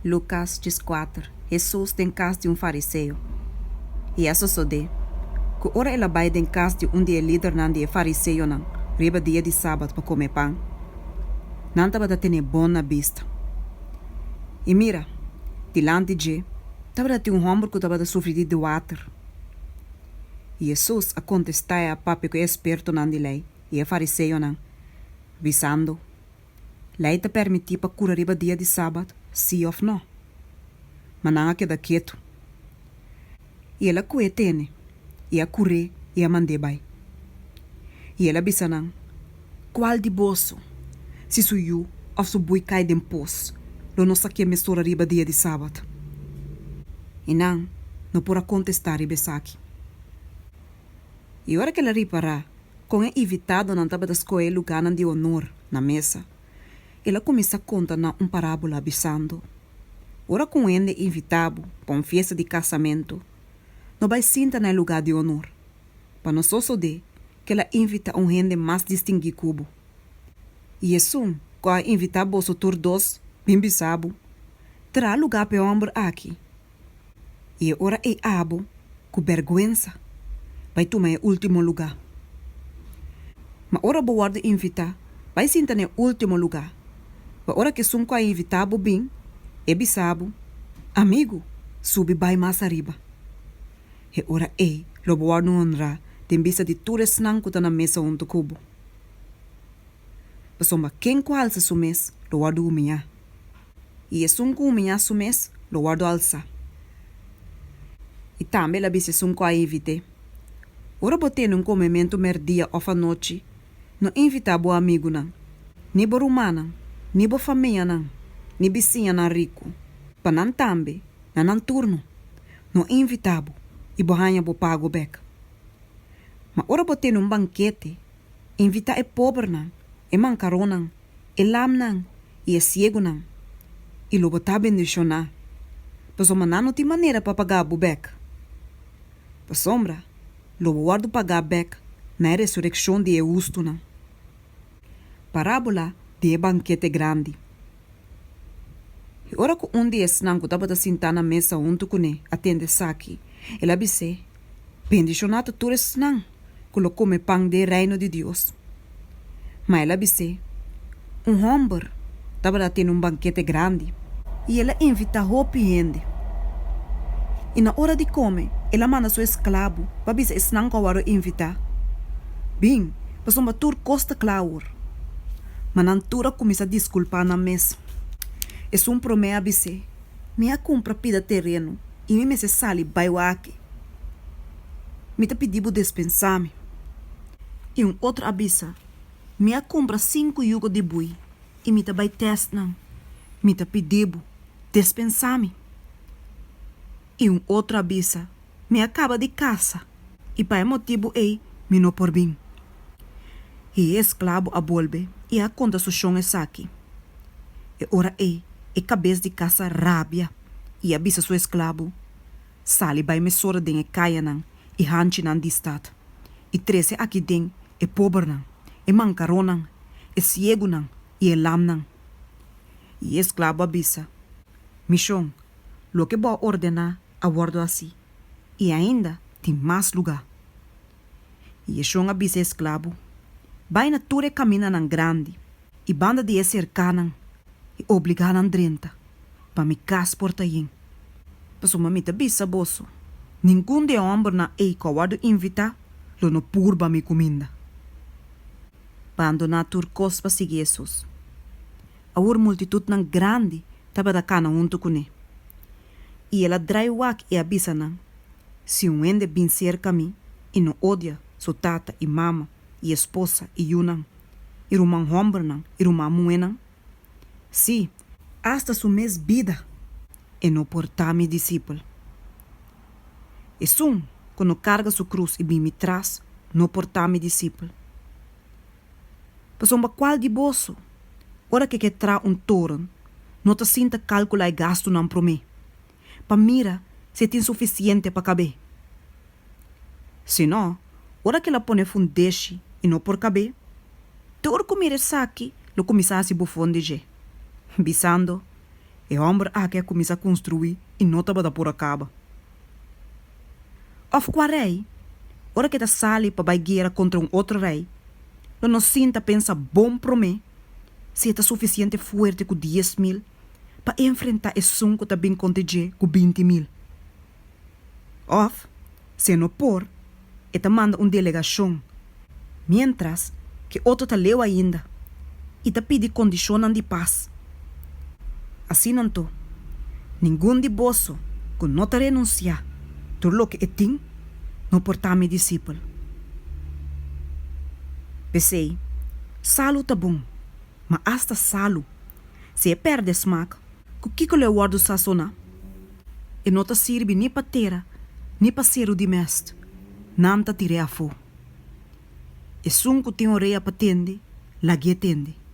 Lucas 4. Jesus tem casa de fariseu. E essa só de. Que ora ela vai em casa de dia líder nan de fariseu nan, riba dia de sábado para comer pão. Não estava a ter bom na vista. E mira, dilante de estava a ter homem que estava a sofrer de water. E Jesus a contestar a papi que é esperto nan de lei, e é fariseu nan, visando. Lei te permitir para curar riba dia de sábado, sim ou não. Mas não há que dar quieto. E ela cuetene, e a curre, e a mande bai. E ela bisa nan, qual de bolso? Se sou eu, ou se boi cai de pos, lo não saque a mistura riba dia de sábado. E não pora contestar riba saque. E hora que ela reparar, com é evitado não estava das coisas lugar de honor na mesa, ela começa a contar na parábola avisando. Ora com ele invitado para uma festa de casamento, não vai sentar no lugar de honor, para não só de que ela invita um gente mais distinguido cubo. E isso, quando invitar bolso tur dos, bem bisabo, terá lugar para o homem aqui. E ora é abo, com vergonha, vai tomar o último lugar. Mas ora boa de invitar, vai sentar no último lugar. Mas ora que sum com a invitado bem, é bisabo, amigo, sube vai mais arriba. E ora lo boa não honra, tem vista de tudo snang que tá na mesa onde cubo. Pessoa quem qual se sumes, lo guardo humilhar. E é sum com humilhar sumes, lo guardo alça. E também la bise sum com a invite. Ora botei num comimento merdia ou a noite, não invita bo amigo não, ni bo rumana, ni bo família não, ni vizinha não rico, pa não tambe, não turno, não invitabo, e bo hanha bo pago beca. Mas ora botei num banquete, invita é pobre não, é mancarão não, é lam não, e é cego não, e lo botar bendicionar, pois o não tem maneira para pagar bo beca. Pa sombra, lo guardo pagar beca na ressurreição de Eusto não. Parábola de banquete grande. E ora que dia snango estava a sentar na mesa junto com ele, atende saque, ela disse, bendicionado tu snang, que lo come pão de reino de Deus. Mas ela disse, homem estava a ter banquete grande, e ela invita roupa e gente. E na hora de comer, ela manda seu escravo para dizer snang que o invitar. Bem, passou uma tur costa claur. Mas na tura começa a desculpar na mesa. É um promessa dizer, minha compra pida terreno e me se sali baio aqui. Me tá pedindo dispensar-me. E outro avisa, minha compra 5 yugo de boi e me tá vai testar. Me tá pedindo dispensar-me. E outro avisa, me acaba de caça e para motivo me não por bem. E escravo a bolbe e a conta su chão aqui. E ora cabeça de caça rábia e avisa seu escravo. Sali vai me sora den caia nan e hanchi nan di stad. E 13 aqui den e pobre nan, e mancarão nan, e cego nan e lam nan. E escravo avisa. Michon, lo que vou ordenar abordo assim. E ainda tem mais lugar. E Chon avisa escravo. Vai na ture camina nan grande e banda de cercanan e obriganan drenta para me cas portayin. Passo mamita bisa bosso. Nenhum de homem na coado invita lo no purba mi comida. Abandonar turcos para seguir Jesus. A multitud nan grande tava da cana junto com ele. E ela drai wak e avisa nan. Se ende bin cerca mi e não odia sua tata e mama e esposa e yunan, e rumang hombernan, e rumang muenan. Sim, hasta sua mes vida, e não portar mi discípulo. E quando carga sua cruz e bem me traz, não portar mi discípulo. Passou qual de bolso, ora que tra touro, não te sinta calcular e gasto não para mim. Para mira, se tem suficiente para caber. Se não, ora que ela põe fundeche e não por caber, te ora comer saque, lo começasse bufão de gê. Bisando, E homem quer começar a construir e não estava por acaba. Of qua rei, ora que tá sali para vai guerra contra outro rei, não sinta pensa bom para mim, se está suficiente forte com 10.000 para enfrentar esse som que tá bem contigo com 20.000. Of, se não por, eta manda delegação, mientras que outro tá leu ainda, e tá pedi condicionam de paz. Assim não tô, nenhum de bolso que não tá renunciar, tudo lo que tem, não portar me discípulo. Pensei, salo tá bom, mas hasta salo, se é perde smaak, o que eu guardo sazona? E não tá sirve nem para terra, nem para ser o de mestre, não tá tirei a fo. E sunco tem orelha para tende, lague tende.